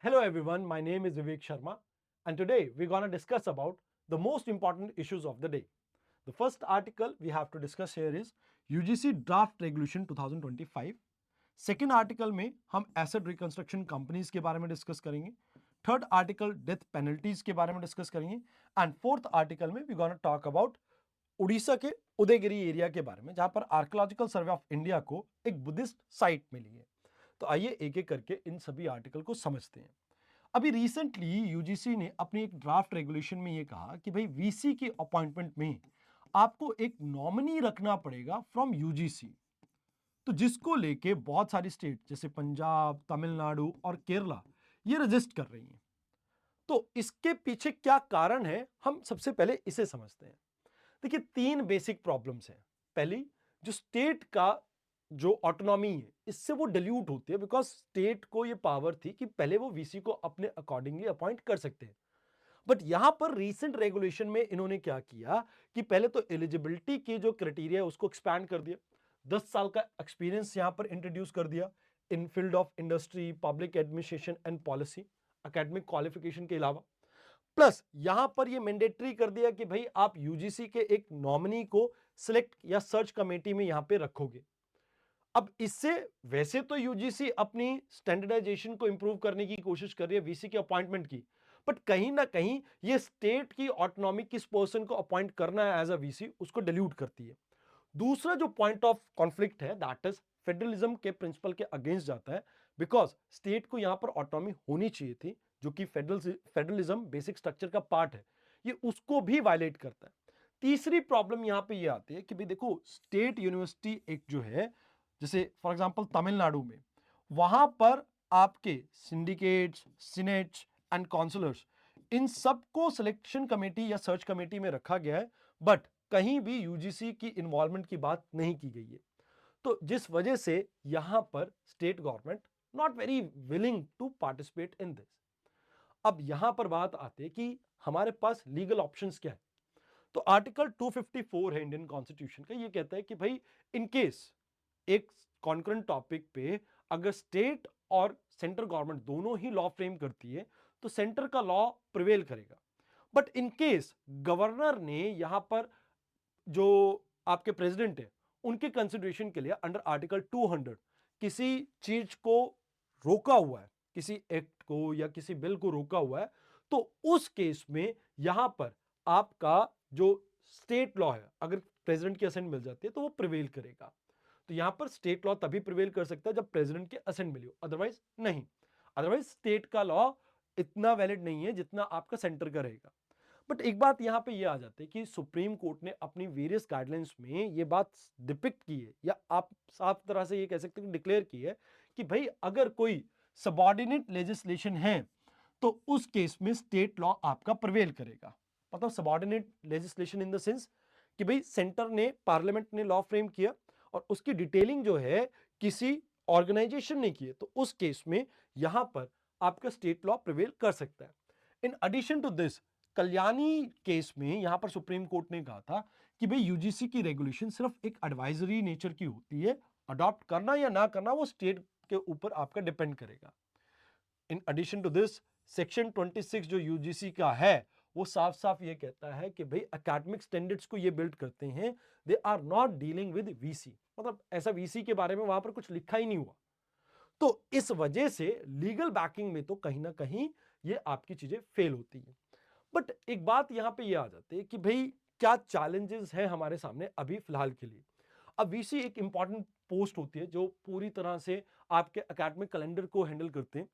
Hello everyone, my name is Vivek Sharma and today we're going to discuss about the most important issues of the day. The first article we have to discuss here is UGC Draft Regulation 2025. Second article में हम asset reconstruction companies के बारे में discuss करेंगे. Third article death penalties के बारे में discuss करेंगे एंड फोर्थ आर्टिकल में we gonna talk about Orissa के उदयगिरी एरिया के बारे में जहां पर आर्कियोलॉजिकल सर्वे ऑफ इंडिया को एक बुद्धिस्ट साइट मिली है. तो आइए एक एक करके इन सभी आर्टिकल को समझते हैं. अभी रिसेंटली यूजीसी ने अपनी एक ड्राफ्ट रेगुलेशन में यह कहा कि भाई वीसी के अपॉइंटमेंट में आपको एक नॉमिनी रखना पड़ेगा फ्रॉम यूजीसी. तो जिसको लेके बहुत सारी स्टेट जैसे पंजाब, तमिलनाडु और केरला ये रजिस्ट कर रही हैं. तो इसके पीछे क्या कारण है, हम सबसे पहले इसे समझते हैं. देखिए, तीन बेसिक प्रॉब्लम्स हैं. पहली, जो स्टेट का जो ऑटोनॉमी है इससे वो डिल्यूट होती है, बिकॉज स्टेट को ये पावर थी कि पहले वो वीसी को अपने अकॉर्डिंगली अपॉइंट कर सकते हैं. बट यहां पर रीसेंट रेगुलेशन में इन्होंने क्या किया कि पहले तो एलिजिबिलिटी के जो क्राइटेरिया है उसको एक्सपैंड कर दिया. 10 साल का एक्सपीरियंस यहां पर इंट्रोड्यूस कर दिया in field of industry, public administration and policy, academic qualification के अलावा. प्लस यहां पर यह मैंडेटरी कर दिया कि भाई आप यूजीसी के एक नॉमिनी को सिलेक्ट या सर्च कमेटी में यहां पे रखोगे. अब इससे वैसे तो यूजीसी अपनी स्टैंडर्डाइजेशन को इंप्रूव करने की कोशिश कर रही है वीसी के अपॉइंटमेंट की, बट कहीं ना कहीं ये स्टेट की ऑटोनॉमी किस पर्सन को अपॉइंट करना है एज अ वीसी उसको डिल्यूट करती है. दूसरा जो पॉइंट ऑफ कॉन्फ्लिक्ट है दैट इज फेडरलिज्म के प्रिंसिपल के अगेंस्ट जाता है, बिकॉज स्टेट को यहां पर ऑटोनॉमी होनी चाहिए थी जो कि फेडरलिज्म बेसिक स्ट्रक्चर का पार्ट है, ये उसको भी वायलेट करता है. तीसरी प्रॉब्लम यहां पे ये आती है कि भाई देखो, स्टेट यूनिवर्सिटी एक जो है, जैसे फॉर एग्जांपल तमिलनाडु में, वहां पर आपके सिंडिकेट्स, सिनेट्स एंड काउंसलर्स, इन सबको सिलेक्शन कमेटी या सर्च कमेटी में रखा गया है, बट कहीं भी यूजीसी की इन्वॉल्वमेंट की बात नहीं की गई है. तो जिस वजह से यहां पर state government not very willing to participate in this. अब यहां पर बात आती है कि हमारे पास लीगल ऑप्शंस क्या है. तो आर्टिकल 254 है इंडियन कॉन्स्टिट्यूशन का, ये कहता है कि भाई इन केस एक कॉन्करेंट टॉपिक पे अगर स्टेट और सेंट्रल गवर्नमेंट दोनों ही लॉ फ्रेम करती है तो सेंटर का लॉ प्रिवेल करेगा. बट इन केस गवर्नर ने यहां पर जो आपके प्रेसिडेंट है उनके कंसिडरेशन के लिए अंडर आर्टिकल 200 किसी चीज को रोका हुआ है, किसी एक्ट को या किसी बिल को रोका हुआ है, तो उस केस में यहां पर आपका जो स्टेट लॉ है, अगर प्रेसिडेंट की असेंट मिल जाती है तो वो प्रिवेल करेगा. तो यहां पर स्टेट लॉ तभी प्रिवेल कर सकता है जब प्रेसिडेंट के असेंट मिली हो, अदरवाइज नहीं. अदरवाइज स्टेट का लॉ इतना वैलिड नहीं है जितना आपका सेंटर का रहेगा. बट एक बात यहां पे ये आ जाती है कि सुप्रीम कोर्ट ने अपनी वेरियस गाइडलाइंस में ये बात डिपिक्ट की है, या आप साफ तरह से ये कह सकते हैं डिक्लेयर की है कि भाई अगर कोई सबऑर्डिनेट लेजिस्लेशन है तो उस केस में स्टेट लॉ आपका प्रिवेल करेगा. मतलब subordinate legislation in the sense कि भाई सेंटर ने, पार्लियामेंट ने लॉ फ्रेम किया और उसकी डिटेलिंग जो है किसी ऑर्गेनाइजेशन ने की है, तो उस केस में यहां पर आपका स्टेट लॉ प्रिवेल कर सकता है. In addition to this, Kalyani case में यहां पर सुप्रीम कोर्ट ने कहा था कि भाई यूजीसी की रेगुलेशन सिर्फ एक एडवाइजरी नेचर की होती है, अडॉप्ट करना या ना करना वो स्टेट के ऊपर आपका डिपेंड करेगा. In addition to this, section 26 जो यूजीसी का है वो साफ साफ ये कहता है कि भाई एकेडमिक स्टैंडर्ड्स को ये बिल्ड करते हैं, they are not dealing with VC. मतलब ऐसा वीसी के बारे में वहां पर कुछ लिखा ही नहीं हुआ. तो इस वजह से लीगल बैकिंग में तो कहीं ना कहीं ये आपकी चीजें फेल होती हैं. बट एक बात यहां पे ये आ जाती है कि भाई क्या चैलेंजेस हैं हमारे सामने अभी फिलहाल के लिए. अब वीसी एक इंपॉर्टेंट पोस्ट होती है जो पूरी तरह से आपके एकेडमिक कैलेंडर को हैंडल करते हैं.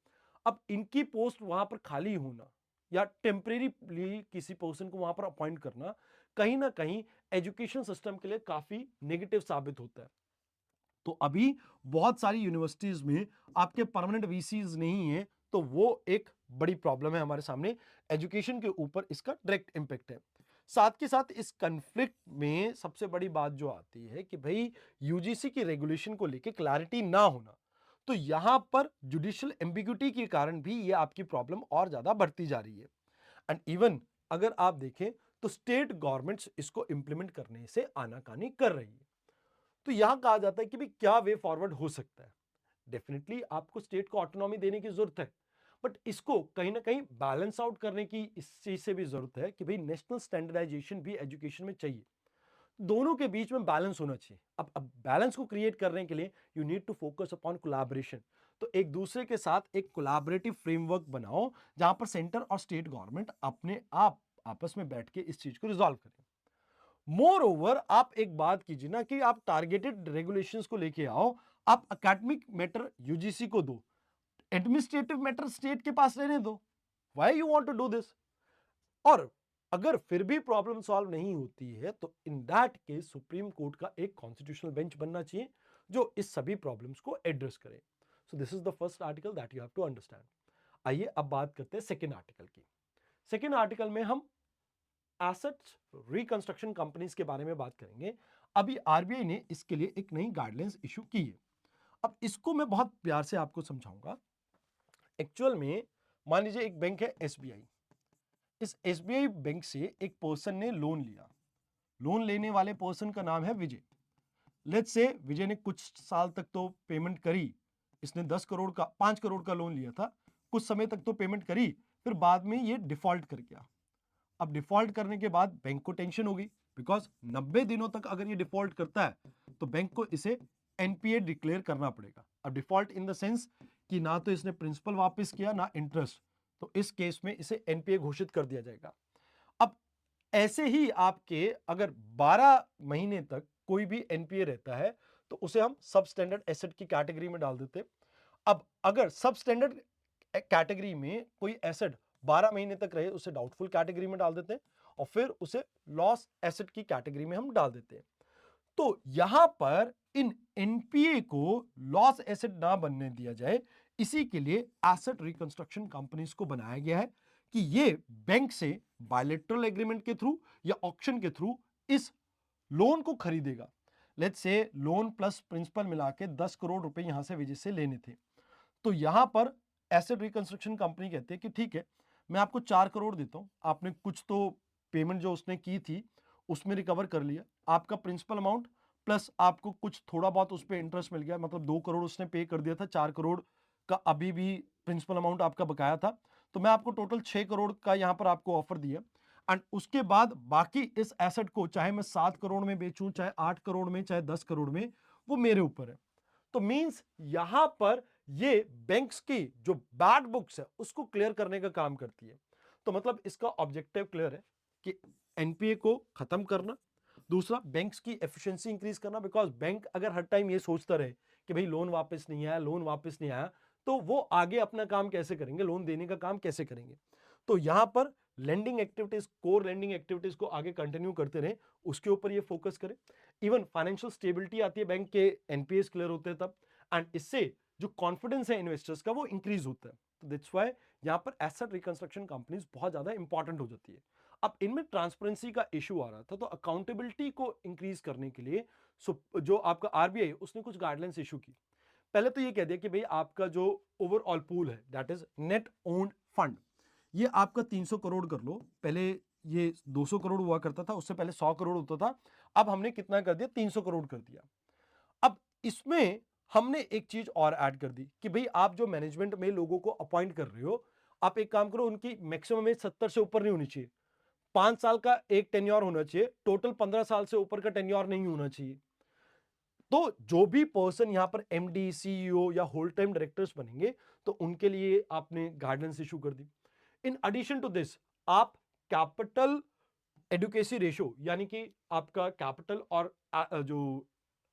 अब इनकी पोस्ट वहां पर खाली होना या टेम्परेरीली किसी पर्सन को वहां पर अपॉइंट करना कहीं ना कहीं एजुकेशन सिस्टम के लिए काफी नेगेटिव साबित होता है. तो अभी बहुत सारी यूनिवर्सिटीज में आपके परमानेंट वीसीज नहीं है, तो वो एक बड़ी प्रॉब्लम है हमारे सामने. एजुकेशन के ऊपर इसका डायरेक्ट इंपैक्ट है. साथ के साथ इस कन्फ्लिक्ट में सबसे बड़ी बात जो आती है कि भाई यूजीसी की रेगुलेशन को लेकर क्लैरिटी ना होना, तो यहां पर जुडिशियल एम्बिग्यूटी के कारण भी ये आपकी प्रॉब्लम और ज्यादा बढ़ती जा रही है. एंड इवन अगर आप देखें तो स्टेट गवर्नमेंट्स इसको इंप्लीमेंट करने से आनाकानी कर रही है. तो यहां कहा जाता है कि भाई क्या वे फॉरवर्ड हो सकता है. डेफिनेटली आपको स्टेट को ऑटोनॉमी देने की जरूरत है, बट इसको कहीं ना कहीं बैलेंस आउट करने की इस चीज से भी जरूरत है कि भाई नेशनल स्टैंडर्डाइजेशन भी एजुकेशन में चाहिए, दोनों के बीच में बैलेंस होना चाहिए। अब बैलेंस को क्रिएट करने के लिए you need to focus upon collaboration. तो एक दूसरे के साथ एक कोलैबोरेटिव फ्रेमवर्क बनाओ जहां पर सेंटर और स्टेट गवर्नमेंट अपने आप आपस में बैठ के इस चीज को रिजॉल्व करें। मोर ओवर आप एक बात कीजिए ना कि आप टारगेटेड रेगुलेशंस को लेके आओ, आप एकेडमिक मैटर यूजीसी को दो, एडमिनिस्ट्रेटिव मैटर स्टेट के पास रहने दो। Why you want to do this? और अगर फिर भी प्रॉब्लम सॉल्व नहीं होती है तो in that case supreme court का एक कॉन्स्टिट्यूशनल बेंच बनना चाहिए जो इस सभी प्रॉब्लम्स को एड्रेस करे। So this is the first article that you have to understand. आइए अब बात करते हैं सेकेंड आर्टिकल की। सेकेंड आर्टिकल में हम एसेट्स रिकंस्ट्रक्शन कंपनीज के बारे में बात करेंगे। अभी आरबीआई ने इसके लिए एक नई गाइडलाइंस इशू की है। अब इसको मैं बहुत प्यार से आपको समझाऊंगा। एक्चुअल में मान लीजिए एक बैंक है एसबीआई। इस एसबीआई बैंक से एक पर्सन ने लोन लिया। लोन लेने वाले पर्सन का नाम है विजय। लेट्स से विजय ने कुछ साल तक तो पेमेंट करी। इसने 10 करोड़ का 5 करोड़ का लोन लिया था, कुछ समय तक तो पेमेंट करी, फिर बाद में ये डिफॉल्ट कर गया। अब डिफॉल्ट करने के बाद बैंक को टेंशन होगी, बिकॉज 90 दिनों तक अगर ये डिफॉल्ट करता है तो बैंक को इसे एनपीए डिक्लेयर करना पड़ेगा। अब डिफॉल्ट इन द सेंस कि ना तो इसने प्रिंसिपल वापस किया ना इंटरेस्ट, तो इस केस में इसे एनपीए घोषित कर दिया जाएगा। अब ऐसे ही आपके अगर 12 महीने तक कोई भी एनपीए रहता है तो उसे हम सब स्टैंडर्ड एसेट की कैटेगरी में डाल देते। अब अगर सब स्टैंडर्ड कैटेगरी में कोई एसेट 12 महीने तक रहे उसे डाउटफुल कैटेगरी में डाल देते हैं और फिर उसे लॉस एसेट की कैटेगरी में हम डाल देते हैं। तो यहां पर इन एनपीए को लॉस एसेट ना बनने दिया जाए, इसी के लिए एसेट रिकंस्ट्रक्शन कंपनीज को बनाया गया है कि ये बैंक से बायलैटरल एग्रीमेंट के थ्रू या ऑक्शन के थ्रू इस लोन को खरीदेगा। Let's say loan plus principal मिला के 10 करोड़ रुपए यहां से विजय से लेने थे, तो यहां पर एसेट रिकंस्ट्रक्शन कंपनी कहते हैं कि ठीक है, मैं आपको 4 करोड़ देता हूं, आपने कुछ तो पेमेंट जो उसने की थी उसमें रिकवर कर लिया, आपका प्रिंसिपल अमाउंट प्लस आपको कुछ थोड़ा बहुत उस पर इंटरेस्ट मिल गया, मतलब 2 करोड़ उसने पे कर दिया था, 4 करोड़ का अभी भी प्रिंसिपल अमाउंट आपका बकाया था, तो मैं आपको टोटल 6 करोड़ का यहां पर आपको ऑफर दिया। एंड उसके बाद बाकी इस एसेट को चाहे मैं 7 करोड़ में बेचूं, चाहे 8 करोड़ में, चाहे 10 करोड़ में, वो मेरे ऊपर है। तो मींस यहां पर ये बैंक्स की जो बैड बुक्स है उसको क्लियर करने का काम करती है। तो मतलब इसका ऑब्जेक्टिव क्लियर है कि एनपीए को खत्म करना, दूसरा बैंक्स की एफिशिएंसी इंक्रीज करना, बिकॉज बैंक अगर हर टाइम ये सोचता रहे कि भाई लोन वापस नहीं आया, लोन वापस नहीं आया, तो वो आगे अपना काम कैसे करेंगे, लोन देने का काम कैसे करेंगे। तो यहां पर lending activities, core lending activities को आगे कंटिन्यू करते रहे, उसके ऊपर ये फोकस करें। इवन फाइनेंशियल स्टेबिलिटी आती है, बैंक के एनपीएस क्लियर होते हैं तब, एंड इससे जो कॉन्फिडेंस है इन्वेस्टर्स का वो इंक्रीज होता है। तो दैट्स व्हाई यहां पर एसेट रिकंस्ट्रक्शन कंपनीज बहुत ज्यादा इंपॉर्टेंट हो जाती है। अब इनमें ट्रांसपेरेंसी का इशू आ रहा था, तो अकाउंटेबिलिटी को इंक्रीज करने के लिए जो आपका आरबीआई उसने कुछ गाइडलाइंस इशू की। पहले तो ये कह दिया कि भाई आपका जो ओवरऑल पूल है that is net owned fund, ये आपका 300 करोड़ कर लो। पहले ये 200 करोड़ हुआ करता था, उससे पहले 100 करोड़ होता था, अब हमने कितना कर दिया, 300 करोड़ कर दिया। अब इसमें हमने एक चीज और ऐड कर दी कि भाई आप जो मैनेजमेंट में लोगों को अपॉइंट कर रहे हो, आप एक काम करो, उनकी मैक्सिमम एज 70 से ऊपर नहीं होनी चाहिए, 5 साल का एक टेन्योर होना चाहिए, टोटल 15 साल से ऊपर का टेन्योर नहीं होना चाहिए। तो जो भी पर्सन यहां पर एमडी, सीईओ या होल टाइम डायरेक्टर्स बनेंगे तो उनके लिए आपने गाइडेंस इशू कर दी। इन एडिशन टू दिस आप कैपिटल एडुकेसी रेशियो, यानी कि आपका कैपिटल और जो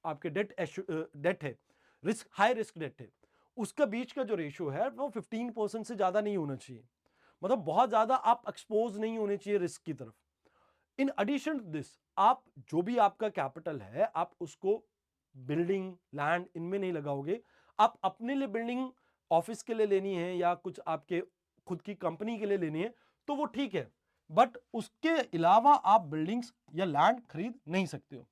आपके डेट है, रिस्क, हाई रिस्क डेट है, उसका बीच का जो रेशियो है वो 15% से ज्यादा नहीं होना चाहिए। मतलब बहुत ज्यादा आप एक्सपोज नहीं होने चाहिए रिस्क की तरफ। इन एडिशन टू दिस आप जो भी आपका कैपिटल है आप उसको बिल्डिंग, लैंड इनमें नहीं लगाओगे। आप अपने लिए बिल्डिंग ऑफिस के लिए लेनी है या कुछ आपके खुद की कंपनी के लिए लेनी है तो वो ठीक है, बट उसके अलावा आप बिल्डिंग्स या लैंड खरीद नहीं सकते हो।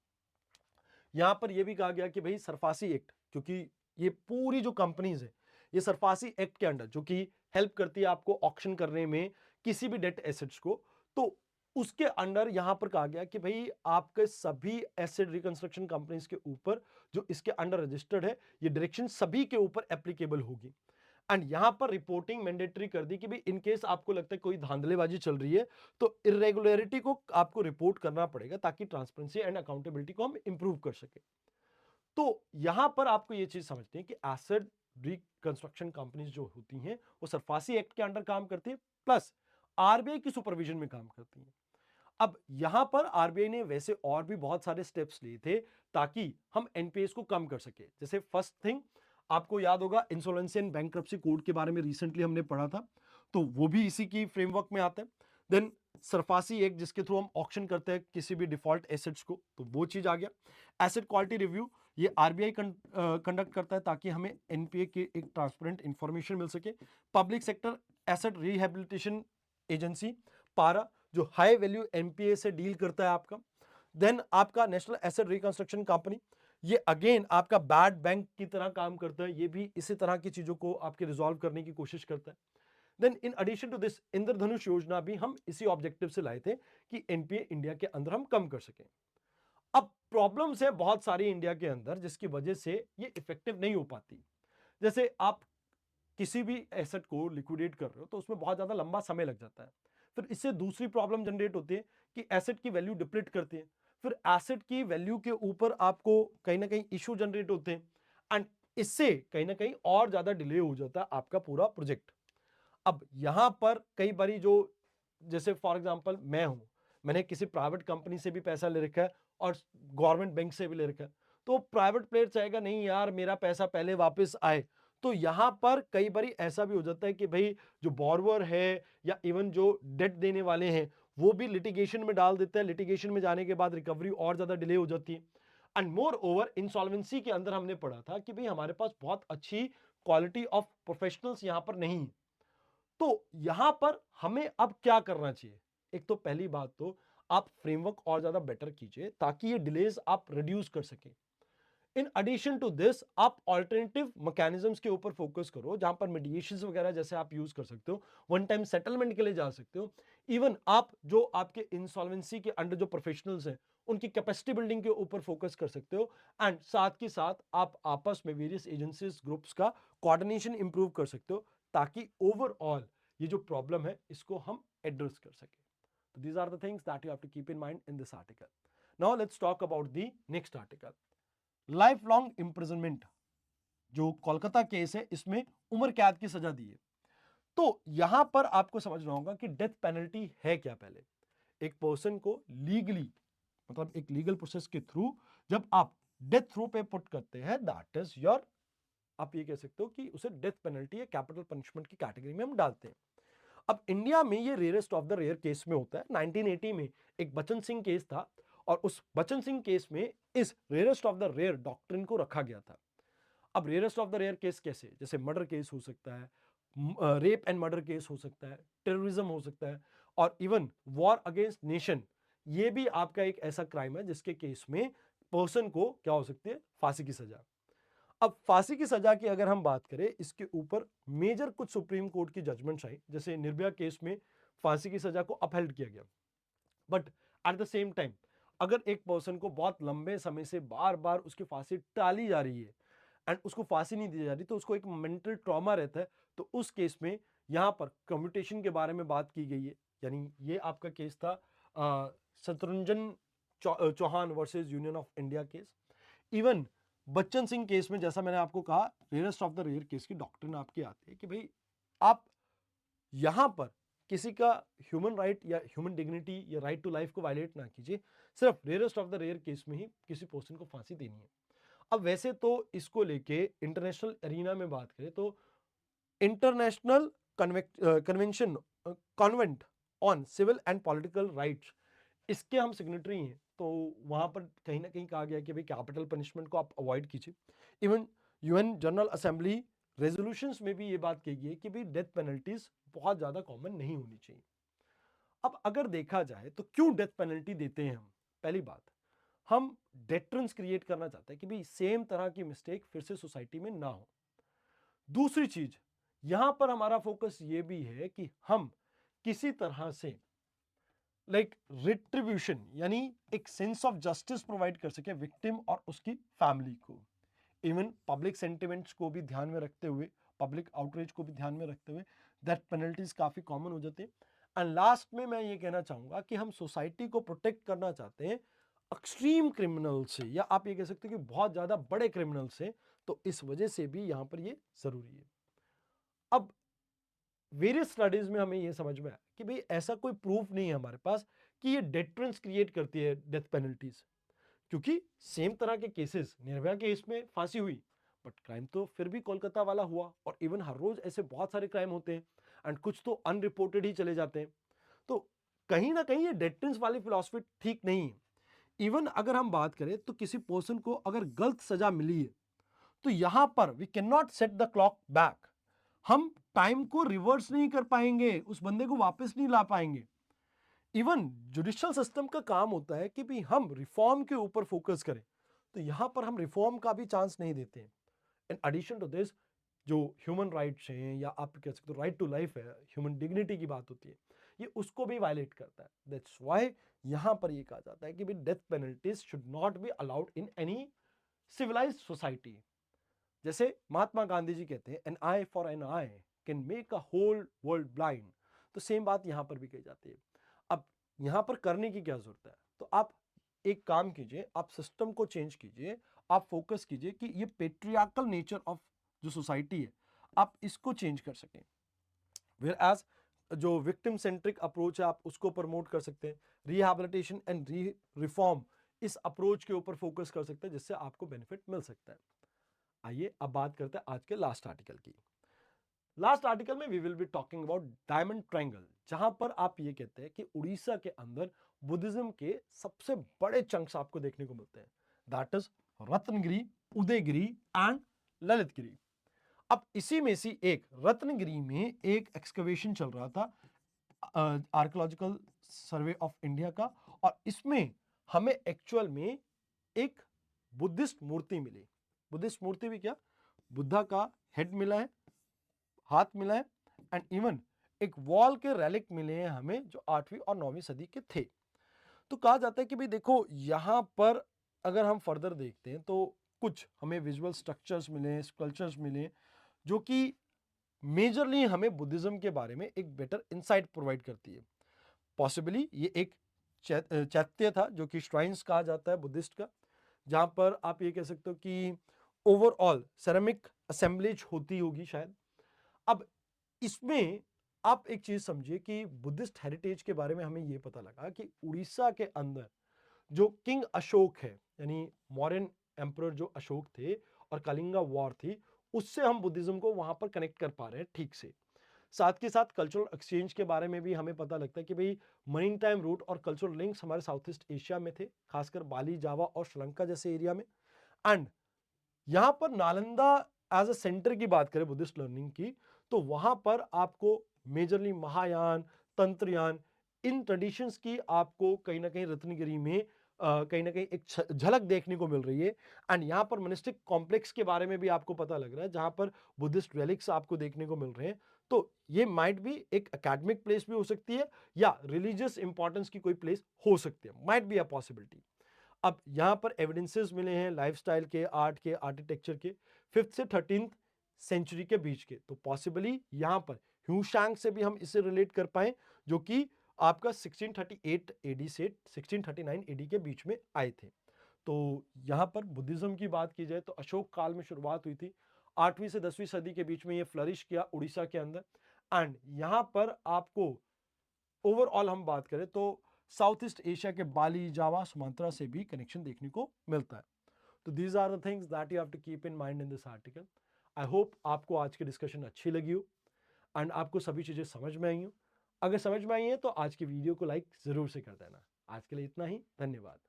यहां पर यह भी कहा गया कि भाई सरफासी एक्ट, क्योंकि ये पूरी जो कंपनीज है ये सरफासी एक्ट के अंडर, जो कि हेल्प करती है आपको ऑक्शन करने में किसी भी डेट एसेट्स को, तो उसके अंडर यहां पर कहा गया कि भाई आपके सभी एसेट रिकंस्ट्रक्शन कंपनीज के ऊपर जो इसके अंडर रजिस्टर्ड है, ये डायरेक्शन सभी के ऊपर एप्लीकेबल होगी। एंड यहां पर रिपोर्टिंग मैंडेटरी कर दी कि भाई इन केस आपको लगता है कोई धांधलेबाजी चल रही है तो इरेगुलरिटी को आपको रिपोर्ट करना पड़ेगा ताकि ट्रांसपेरेंसी एंड अकाउंटेबिलिटी को हम इंप्रूव कर सके। तो यहां पर आपको यह चीज समझनी है कि एसेट रिकंस्ट्रक्शन कंपनीज जो होती हैं वो सरफासी एक्ट के अंडर काम करती है प्लस आरबीआई की सुपरविजन में काम करती हैं। अब यहां पर आरबीआई ने वैसे और भी बहुत सारे स्टेप्स लिए थे ताकि हम एनपीएस को कम कर सके। जैसे फर्स्ट थिंग आपको याद होगा इंसॉल्वेंसी एंड बैंक्रप्सी कोड के बारे में रिसेंटली हमने पढ़ा था, तो वो भी इसी की फ्रेमवर्क में आता है। देन सरफासी एक्ट जिसके थ्रू हम ऑक्शन करते हैं किसी भी डिफॉल्ट एसेट्स को, तो वो चीज आ गया। एसेट क्वालिटी रिव्यू ये आरबीआई कंडक्ट करता है ताकि हमें एनपीए की एक ट्रांसपेरेंट इंफॉर्मेशन मिल सके। Public sector asset rehabilitation agency पारा जो हाई वैल्यू एनपीए से डील करता है आपका। देन आपका नेशनल एसेट रिकंस्ट्रक्शन कंपनी, ये अगेन आपका बैड बैंक की तरह काम करता है, ये भी इसी तरह की चीजों को आपके रिजॉल्व करने की कोशिश करता है। Then in addition to this Indradhanush योजना भी हम इसी ऑब्जेक्टिव से लाए थे कि एनपीए इंडिया के अंदर हम कम कर सकें। अब प्रॉब्लम्स है बहुत सारी इंडिया के अंदर जिसकी वजह से ये इफेक्टिव नहीं हो पाती। जैसे आप किसी भी एसेट को लिक्विडेट कर रहे हो तो उसमें बहुत ज्यादा लंबा समय लग जाता है। फिर इससे दूसरी प्रॉब्लम जनरेट होती है कि एसेट की वैल्यू डिप्लीट करती है। फिर एसेट की वैल्यू के ऊपर आपको कहीं ना कहीं इशू जनरेट होते हैं एंड इससे कहीं ना कहीं और ज्यादा डिले हो जाता है आपका पूरा प्रोजेक्ट। अब यहां पर कई बारी जो जैसे फॉर एग्जांपल मैं हूं, मैंने किसी प्राइवेट कंपनी से भी पैसा ले रखा है और गवर्नमेंट बैंक से भी ले रखा है, तो प्राइवेट प्लेयर चाहेगा नहीं यार मेरा पैसा पहले वापस आए। तो यहां पर कई बारी ऐसा भी हो जाता है कि भाई जो बॉर्वर है या इवन जो डेट देने वाले हैं वो भी लिटिगेशन में डाल देते हैं। लिटिगेशन में जाने के बाद रिकवरी और ज्यादा डिले हो जाती है। एंड मोर ओवर इंसॉल्वेंसी के अंदर हमने पढ़ा था कि भाई हमारे पास बहुत अच्छी क्वालिटी ऑफ प्रोफेशनल्स यहां पर नहीं है। तो यहां पर हमें अब क्या करना चाहिए? एक तो पहली बात तो आप फ्रेमवर्क और ज्यादा बेटर कीजिए ताकि ये डिलेज आप रिड्यूस कर सके। इन एडिशन टू दिस आप ऑल्टरनेटिव मैकेनिज्म्स के ऊपर फोकस करो जहां पर मीडिएशंस वगैरह जैसे आप यूज कर सकते हो, वन टाइम सेटलमेंट के लिए जा सकते हो। इवन आप जो आपके इंसॉल्वेंसी के अंडर जो प्रोफेशनल्स हैं उनकी कैपेसिटी बिल्डिंग के ऊपर फोकस कर सकते हो। एंड साथ के साथ आप आपस में वेरियस एजेंसीज ग्रुप्स का कोऑर्डिनेशन इंप्रूव कर सकते हो ताकि ओवरऑल ये जो प्रॉब्लम है इसको हम एड्रेस कर सके। तो these are the things that you have to keep in mind in this article. Now let's talk about the next article. Life long imprisonment जो कोलकाता केस है इसमें उम्र कैद की सजा दी है। तो यहां पर आपको समझना होगा कि डेथ पेनल्टी है क्या। पहले एक पर्सन को लीगली मतलब एक लीगल प्रोसेस के थ्रू जब आप डेथ थ्रू पे पुट करते हैं दैट इज योर, आप ये कह सकते हो कि उसे डेथ पेनल्टी या कैपिटल पनिशमेंट की कैटेगरी में हम डालते हैं। अब इंडिया में ये rarest of the rare case में होता है। 1980 में एक बचन सिंह केस था और उस बचन सिंह केस में इस rarest of the rare doctrine को रखा गया था। अब rarest of the rare case कैसे? जैसे मर्डर केस हो सकता है, रेप एंड मर्डर केस हो सकता है, टेररिज्म हो सकता है और इवन वॉर अगेंस्ट नेशन, ये भी आपका एक ऐसा क्राइम है जिसके केस में पर्सन को क्या हो सकती है? फांसी की सजा। अब फांसी की सजा की अगर हम बात करें इसके ऊपर मेजर कुछ सुप्रीम कोर्ट की जजमेंट्स आई, जैसे निर्भया केस में फांसी की सजा को अपहेल्ड किया गया। But at the same time अगर एक पर्सन को बहुत लंबे समय से बार बार उसकी फांसी टाली जा रही है एंड उसको फांसी नहीं दी जा रही तो उसको एक मेंटल ट्रॉमा रहता है, तो उस केस में यहां पर कम्यूटेशन के बारे में बात की गई है। यानी ये आपका केस था Shatrunjan Chauhan versus union of India case. Even Bachan Singh case में जैसा मैंने आपको कहा rarest of the rare case की डॉक्ट्रिन आपकी आती है कि भाई आप यहां पर किसी का ह्यूमन राइट या ह्यूमन डिग्निटी या राइट टू लाइफ को वायलेट ना कीजिए, सिर्फ रेयरेस्ट ऑफ द रेयर केस में ही किसी पर्सन को फांसी देनी है। अब वैसे तो इसको लेके इंटरनेशनल एरिना में बात करें तो international convention covenant on civil and political rights, इसके हम सिग्नेटरी हैं। तो वहां पर कहीं ना कहीं कहा गया कि भाई कैपिटल पनिशमेंट को आप अवॉइड कीजिए। Even UN general assembly resolutions में भी ये बात कही गई है कि भाई डेथ पेनल्टीज बहुत ज्यादा कॉमन नहीं होनी चाहिए। अब अगर देखा जाए तो क्यों डेथ पेनल्टी देते हैं हम? पहली बात, हम डेटरेंस क्रिएट करना चाहते हैं कि भाई सेम तरह की मिस्टेक फिर से सोसाइटी में ना हो। दूसरी चीज, यहां पर हमारा फोकस ये भी है कि हम किसी तरह से रिट्रीब्यूशन यानी एक सेंस ऑफ जस्टिस प्रोवाइड कर सके विक्टिम और उसकी फैमिली को। इवन पब्लिक सेंटिमेंट्स को भी ध्यान में रखते हुए पब्लिक आउटरीच को भी ध्यान में रखते हुए डेथ पेनल्टीज काफ़ी कॉमन हो जाती है। एंड लास्ट में मैं ये कहना चाहूँगा कि हम सोसाइटी को प्रोटेक्ट करना चाहते हैं एक्सट्रीम क्रिमिनल से, या आप ये कह सकते हो कि बहुत ज़्यादा बड़े क्रिमिनल से, तो इस वजह से भी यहाँ पर ये ज़रूरी है। अब वेरियस स्टडीज में हमें ये समझ में आया कि भाई ऐसा कोई प्रूफ नहीं है हमारे पास कि ये डेटरेंस क्रिएट करती है डेथ पेनल्टीज, क्योंकि सेम तरह के केसेस, निर्भया केस में फांसी हुई बट क्राइम तो फिर भी कोलकाता वाला हुआ, और इवन हर रोज ऐसे बहुत सारे क्राइम होते हैं एंड कुछ तो अनरिपोर्टेड ही चले जाते हैं। तो कहीं ना कहीं ये डेटरेंस वाली फिलॉसफी ठीक नहीं है। इवन अगर हम बात करें तो किसी पर्सन को अगर गलत सजा मिली है तो यहां पर we can not set the clock back. हम टाइम को रिवर्स नहीं कर पाएंगे, उस बंदे को वापस नहीं ला पाएंगे। इवन जुडिशियल सिस्टम का काम होता है कि भी हम रिफॉर्म के ऊपर फोकस करें, तो यहां पर हम रिफॉर्म का भी चांस नहीं देते हैं। इन एडिशन टू दिस, जो ह्यूमन राइट्स हैं या आप कह सकते हो राइट टू लाइफ है, ह्यूमन डिग्निटी की बात होती है, ये उसको भी वायलेट करता है। दैट्स व्हाई यहां पर ये कहा जाता है कि भी death penalties should not be allowed in any civilised society. जैसे महात्मा गांधी जी कहते हैं an eye for an eye can make a whole world blind, तो सेम बात यहां पर भी कही जाती है। अब यहां पर करने की क्या जरूरत है, तो आप एक काम कीजिए, आप सिस्टम को चेंज कीजिए, आप फोकस कीजिए कि ये पेट्रियार्कल नेचर ऑफ जो सोसाइटी है आप इसको चेंज कर सकें। वेयर एज जो विक्टिम सेंट्रिक अप्रोच है आप उसको प्रमोट कर सकते हैं, रिहैबिलिटेशन एंड रिफॉर्म इस अप्रोच के ऊपर फोकस कर सकते हैं जिससे आपको बेनिफिट मिल सकता है। आइए अब बात करते हैं आज के लास्ट आर्टिकल की। लास्ट आर्टिकल में we will be talking about diamond triangle, जहां पर आप ये कहते हैं कि उड़ीसा के अंदर बुद्धिज्म के सबसे बड़े चंक्स आपको देखने को मिलते हैं, that is Ratnagiri, Udayagiri and Lalitgiri. अब इसी में से एक रत्नगिरी में एक एक्सकवेशन चल रहा था आर्कियोलॉजिकल सर्वे ऑफ इंडिया का, और इसमें हमें एक्चुअल में एक बुद्धिस्ट मूर्ति मिली। बुद्धिस्ट मूर्ति भी क्या, बुद्धा का हेड मिला है, हाथ मिला है, एंड इवन एक वॉल के रेलिक मिले हैं हमें जो 8वीं और 9वीं सदी के थे। तो कहा जाता है कि भाई देखो यहां पर अगर हम फर्दर देखते हैं तो कुछ हमें विजुअल स्ट्रक्चर्स मिले, स्कल्पचर्स मिले, जो कि मेजरली हमें बुद्धिज्म के बारे में एक बेटर इंसाइट प्रोवाइड करती है। पॉसिबली ये एक चैत्य था जो कि श्राइन्स कहा जाता है बुद्धिस्ट का, जहां पर आप ये कह सकते हो कि ओवरऑल सेरेमिक असेंबलेज होती होगी शायद। अब इसमें आप एक चीज समझिए कि बुद्धिस्ट हेरिटेज के बारे में हमें यह पता लगा कि उड़ीसा के अंदर जो किंग अशोक है, यानी मौर्यन एम्परर जो अशोक थे और कलिंगा वॉर थी, उससे हम बुद्धिज्म को वहां पर कनेक्ट कर पा रहे हैं ठीक से। साथ के साथ कल्चरल एक्सचेंज के बारे में भी हमें पता लगता है कि भाई मरीन टाइम रूट और कल्चरल लिंक्स हमारे साउथ ईस्ट एशिया में थे, खासकर बाली, जावा और श्रीलंका जैसे एरिया में। एंड यहां पर नालंदा एज अ सेंटर की बात करें बुद्धिस्ट लर्निंग की, तो वहां पर आपको मेजरली महायान, तंत्रयान, इन ट्रेडिशंस की आपको कहीं ना कहीं रत्नगिरी में कहीं ना कहीं एक झलक देखने को मिल रही है। एंड यहां पर मोनेस्टिक कॉम्प्लेक्स के बारे में भी आपको पता लग रहा है जहां पर बुद्धिस्ट रेलिक्स आपको देखने को मिल रहे हैं। तो ये माइट भी एक एकेडमिक प्लेस भी हो सकती है या रिलीजियस इंपॉर्टेंस की कोई प्लेस हो सकती है, माइट बी अ पॉसिबिलिटी। अब यहां पर एविडेंसेस मिले हैं लाइफस्टाइल के, आर्ट के, आर्किटेक्चर के 5th से 13th सेंचुरी के बीच के, तो पॉसिबली यहां पर ह्यूशैंग से भी हम इसे रिलेट कर पाए, जो कि आपका 1638 एडी से 1639 एडी के बीच में आए थे। तो यहां पर बुद्धिज्म की बात की जाए तो अशोक काल में शुरुआत हुई थी, 8वीं से 10वीं सदी के बीच में ये फ्लरिश किया उड़ीसा के अंदर। एंड यहां पर आपको ओवरऑल हम बात करें तो साउथ ईस्ट एशिया के बाली, जावा, सुमात्रा से भी कनेक्शन देखने को मिलता है। तो these are the things that you have to keep in mind in this article. I hope आपको आज की डिस्कशन अच्छी लगी हो एंड आपको सभी चीजें समझ में आई हो। अगर समझ में आई है तो आज की वीडियो को लाइक जरूर से कर देना। आज के लिए इतना ही, धन्यवाद।